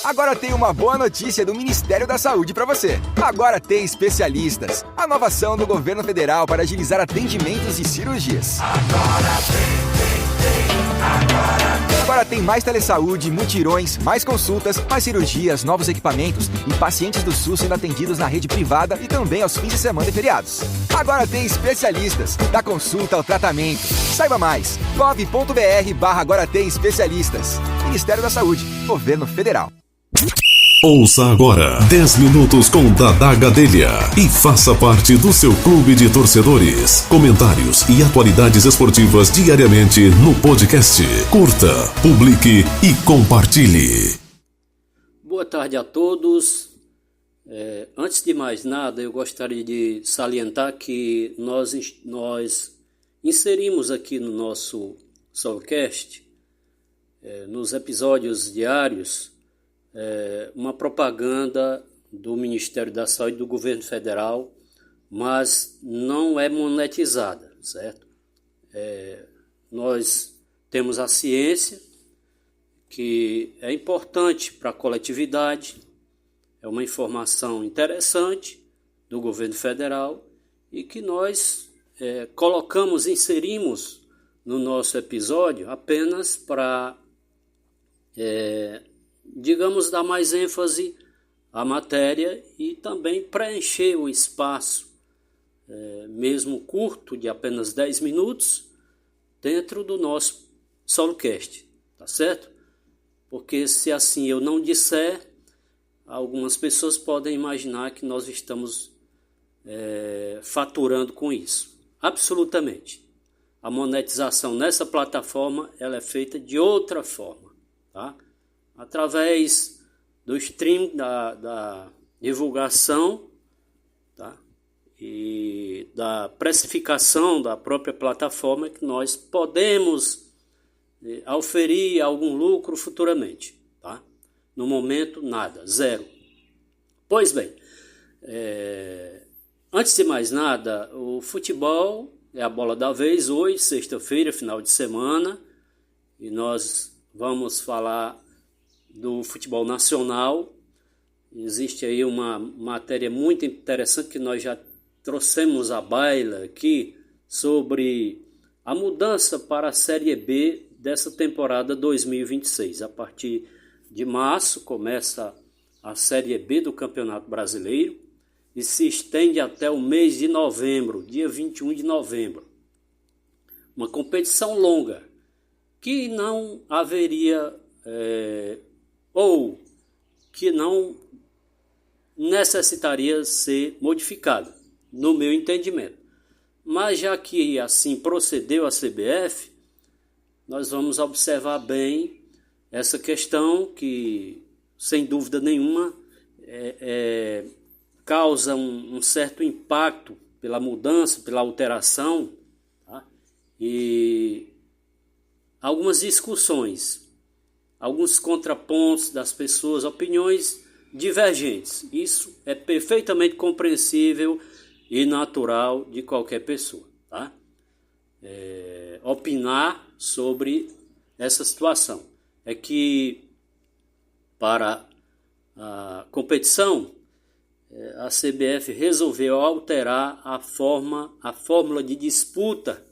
Agora tem uma boa notícia do Ministério da Saúde para você. Agora tem especialistas. A inovação do governo federal para agilizar atendimentos e cirurgias. Agora tem mais telesaúde, mutirões, mais consultas, mais cirurgias, novos equipamentos e pacientes do SUS sendo atendidos na rede privada e também aos fins de semana e feriados. Agora tem especialistas, da consulta ao tratamento. Saiba mais, gov.br/agora tem especialistas. Ministério da Saúde, Governo Federal. Ouça agora 10 minutos com Dada Gadelha e faça parte do seu clube de torcedores. Comentários e atualidades esportivas diariamente no podcast. Curta, publique e compartilhe. Boa tarde a todos. Antes de mais nada, eu gostaria de salientar que nós inserimos aqui no nosso Soulcast, nos episódios diários, uma propaganda do Ministério da Saúde do Governo Federal, mas não é monetizada, certo? Nós temos a ciência que é importante para a coletividade, é uma informação interessante do Governo Federal e que nós inserimos no nosso episódio apenas para dar mais ênfase à matéria e também preencher o espaço, mesmo curto, de apenas 10 minutos, dentro do nosso Soulcast, tá certo? Porque se assim eu não disser, algumas pessoas podem imaginar que nós estamos faturando com isso. Absolutamente. A monetização nessa plataforma ela é feita de outra forma, tá? Através do stream, da divulgação, tá? E da precificação da própria plataforma que nós podemos auferir algum lucro futuramente, tá? No momento, nada, zero. Pois bem, antes de mais nada, o futebol é a bola da vez hoje, sexta-feira, final de semana, e nós vamos falar do futebol nacional. Existe aí uma matéria muito interessante que nós já trouxemos à baila aqui sobre a mudança para a Série B dessa temporada 2026. A partir de março começa a Série B do Campeonato Brasileiro e se estende até o mês de novembro, dia 21 de novembro. Uma competição longa que não haveria ou que não necessitaria ser modificada, no meu entendimento. Mas já que assim procedeu a CBF, nós vamos observar bem essa questão que, sem dúvida nenhuma, causa um certo impacto pela mudança, pela alteração, tá? E algumas discussões, alguns contrapontos das pessoas, opiniões divergentes. Isso é perfeitamente compreensível e natural de qualquer pessoa, tá? Opinar sobre essa situação. É que para a competição, a CBF resolveu alterar a fórmula de disputa.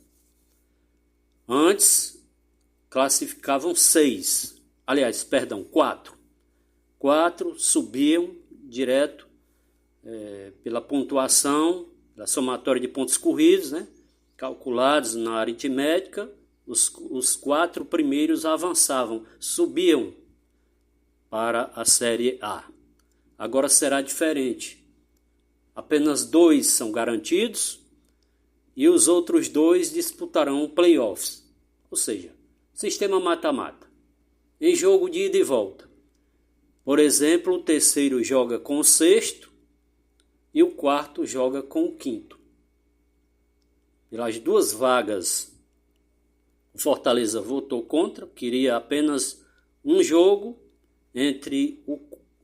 Antes, classificavam 4. 4 subiam direto pela pontuação, da somatória de pontos corridos, né? Calculados na aritmética. Os 4 primeiros avançavam, subiam para a Série A. Agora será diferente. Apenas 2 são garantidos e os outros 2 disputarão playoffs. Ou seja, sistema mata-mata. Em jogo de ida e volta. Por exemplo, o terceiro joga com o sexto e o quarto joga com o quinto. Pelas 2 vagas, o Fortaleza votou contra, queria apenas um jogo entre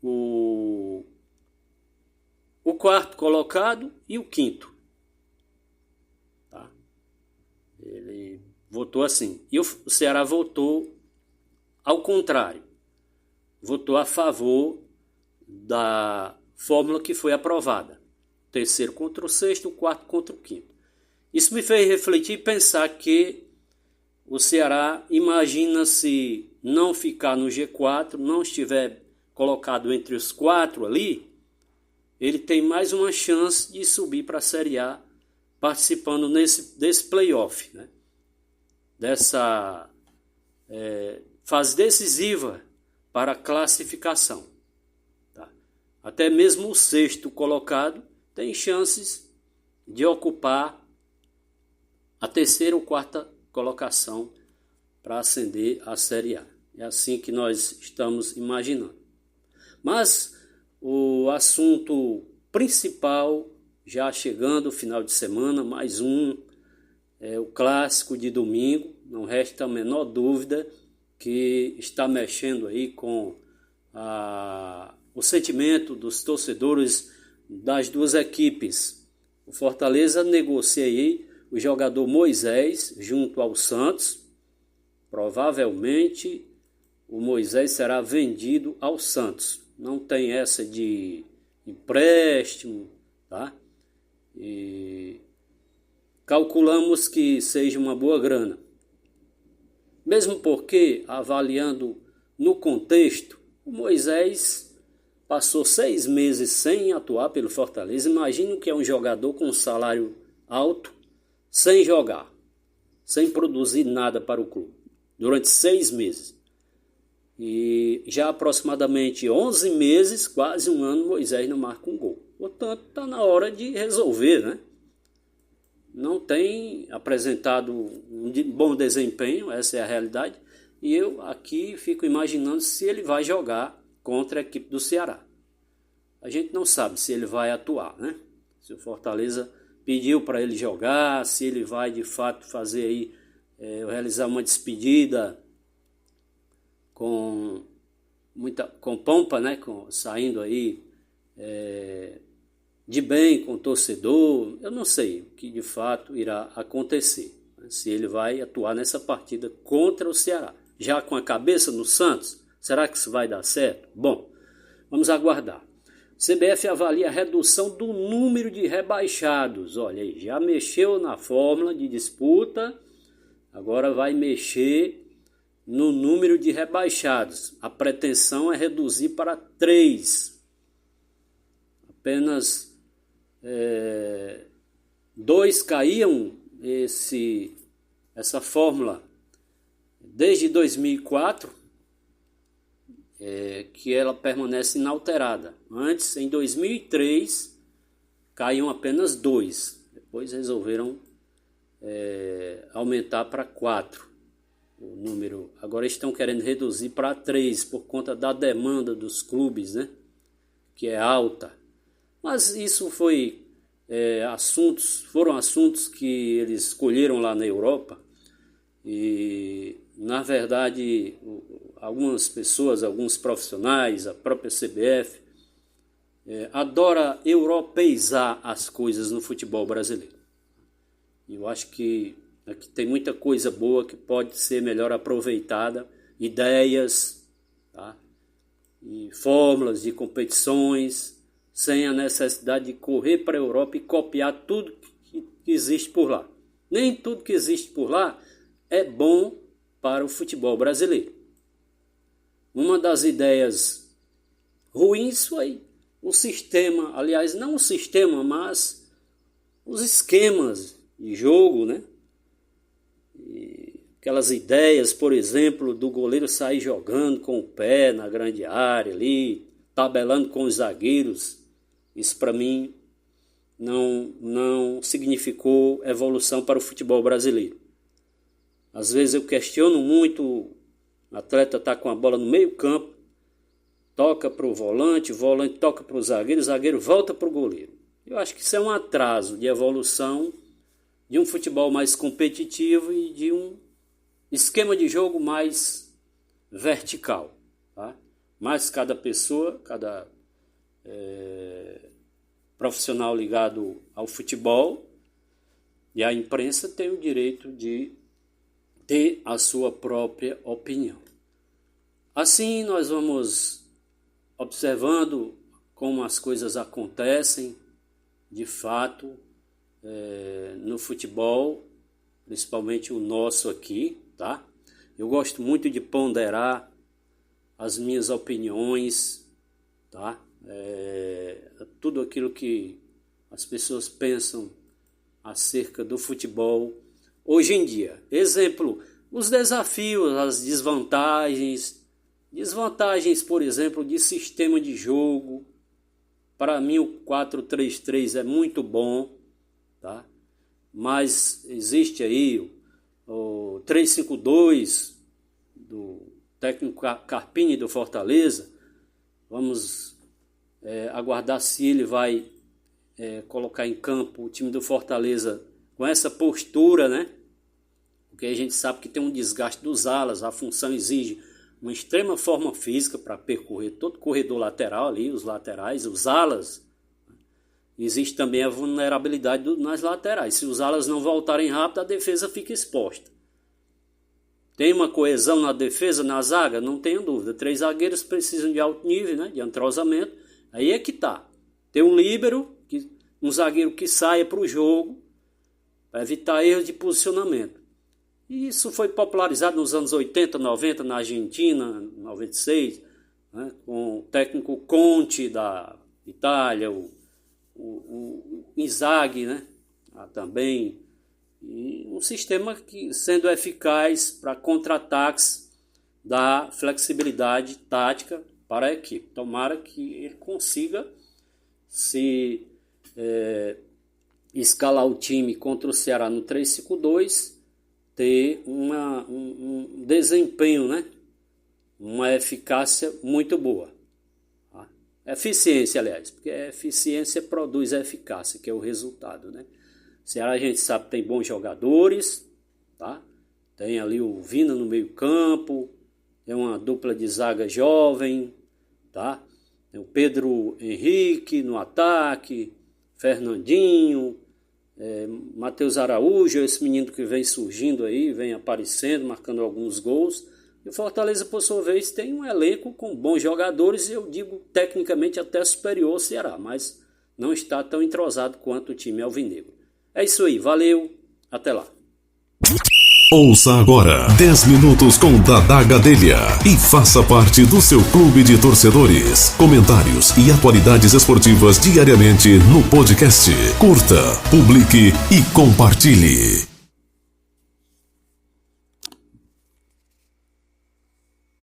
o quarto colocado e o quinto. Tá? Ele votou assim. E o Ceará votou ao contrário. votou a favor da fórmula que foi aprovada. O terceiro contra o sexto, o quarto contra o quinto. Isso me fez refletir e pensar que o Ceará, imagina se não ficar no G4, não estiver colocado entre os 4 ali, ele tem mais uma chance de subir para a Série A, participando desse playoff, né? Dessa fase decisiva para a classificação. Tá? Até mesmo o sexto colocado tem chances de ocupar a terceira ou quarta colocação para ascender à Série A. É assim que nós estamos imaginando. Mas o assunto principal, já chegando o final de semana, mais um, o clássico de domingo, não resta a menor dúvida que está mexendo aí com o sentimento dos torcedores das duas equipes. O Fortaleza negocia aí o jogador Moisés junto ao Santos. Provavelmente o Moisés será vendido ao Santos. Não tem essa de empréstimo, tá? E calculamos que seja uma boa grana. Mesmo porque, avaliando no contexto, o Moisés passou 6 meses sem atuar pelo Fortaleza. Imagina que é um jogador com um salário alto, sem jogar, sem produzir nada para o clube, durante 6 meses. E já aproximadamente 11 meses, quase um ano, Moisés não marca um gol. Portanto, está na hora de resolver, né? Não tem apresentado um bom desempenho, essa é a realidade. E eu aqui fico imaginando se ele vai jogar contra a equipe do Ceará. A gente não sabe se ele vai atuar, né? Se o Fortaleza pediu para ele jogar, se ele vai de fato fazer aí, realizar uma despedida com pompa, né? Saindo aí de bem com o torcedor. Eu não sei o que de fato irá acontecer, né? Se ele vai atuar nessa partida contra o Ceará. Já com a cabeça no Santos, será que isso vai dar certo? Bom, vamos aguardar. CBF avalia a redução do número de rebaixados. Olha aí, já mexeu na fórmula de disputa, agora vai mexer no número de rebaixados. A pretensão é reduzir para 3. Apenas 2 caíam essa fórmula desde 2004, que ela permanece inalterada. Antes, em 2003, caíam apenas 2. Depois resolveram aumentar para 4 o número. Agora estão querendo reduzir para 3 por conta da demanda dos clubes, né? Que é alta. Mas isso foram assuntos que eles escolheram lá na Europa. E, na verdade, algumas pessoas, alguns profissionais, a própria CBF, adora europeizar as coisas no futebol brasileiro. E eu acho que aqui tem muita coisa boa que pode ser melhor aproveitada, ideias, tá? E fórmulas de competições, sem a necessidade de correr para a Europa e copiar tudo que existe por lá. Nem tudo que existe por lá é bom para o futebol brasileiro. Uma das ideias ruins foi o sistema, aliás, não o sistema, mas os esquemas de jogo, né? E aquelas ideias, por exemplo, do goleiro sair jogando com o pé na grande área ali, tabelando com os zagueiros. Isso para mim não significou evolução para o futebol brasileiro. Às vezes eu questiono muito, o atleta está com a bola no meio campo, toca para o volante toca para o zagueiro volta para o goleiro. Eu acho que isso é um atraso de evolução de um futebol mais competitivo e de um esquema de jogo mais vertical, tá? Mas cada pessoa, cada profissional ligado ao futebol e à imprensa tem o direito de ter a sua própria opinião. Assim nós vamos observando como as coisas acontecem de fato no futebol, principalmente o nosso aqui, tá? Eu gosto muito de ponderar as minhas opiniões, tá? Tudo aquilo que as pessoas pensam acerca do futebol hoje em dia. Exemplo, os desafios, as desvantagens, por exemplo, de sistema de jogo. Para mim o 4-3-3 é muito bom, tá? Mas existe aí o 3-5-2 do técnico Carpini do Fortaleza. Vamos aguardar se ele vai colocar em campo o time do Fortaleza com essa postura, né? Porque a gente sabe que tem um desgaste dos alas, a função exige uma extrema forma física para percorrer todo o corredor lateral ali, os laterais, os alas. Existe também a vulnerabilidade nas laterais. Se os alas não voltarem rápido, a defesa fica exposta. Tem uma coesão na defesa, na zaga? Não tenho dúvida. 3 zagueiros precisam de alto nível, né, de entrosamento. Aí é que tá. Tem um líbero, um zagueiro que saia para o jogo, para evitar erros de posicionamento. E isso foi popularizado nos anos 80, 90, na Argentina, 96, né, com o técnico Conte da Itália, o Inzaghi, né, também. E um sistema que, sendo eficaz para contra-ataques, dá flexibilidade tática para a equipe. Tomara que ele consiga se escalar o time contra o Ceará no 3-5-2, ter um desempenho, né? Uma eficácia muito boa. Tá? Eficiência, aliás, porque a eficiência produz a eficácia, que é o resultado, né? Ceará, a gente sabe, tem bons jogadores, tá? Tem ali o Vina no meio campo, tem uma dupla de zaga jovem, tá? Tem o Pedro Henrique no ataque, Fernandinho, Matheus Araújo, esse menino que vem surgindo aí, vem aparecendo, marcando alguns gols. E o Fortaleza, por sua vez, tem um elenco com bons jogadores, e eu digo tecnicamente até superior ao Ceará, mas não está tão entrosado quanto o time alvinegro. É isso aí, valeu, até lá. Ouça agora 10 minutos com Dadá Gadelha e faça parte do seu clube de torcedores. Comentários e atualidades esportivas diariamente no podcast. Curta, publique e compartilhe.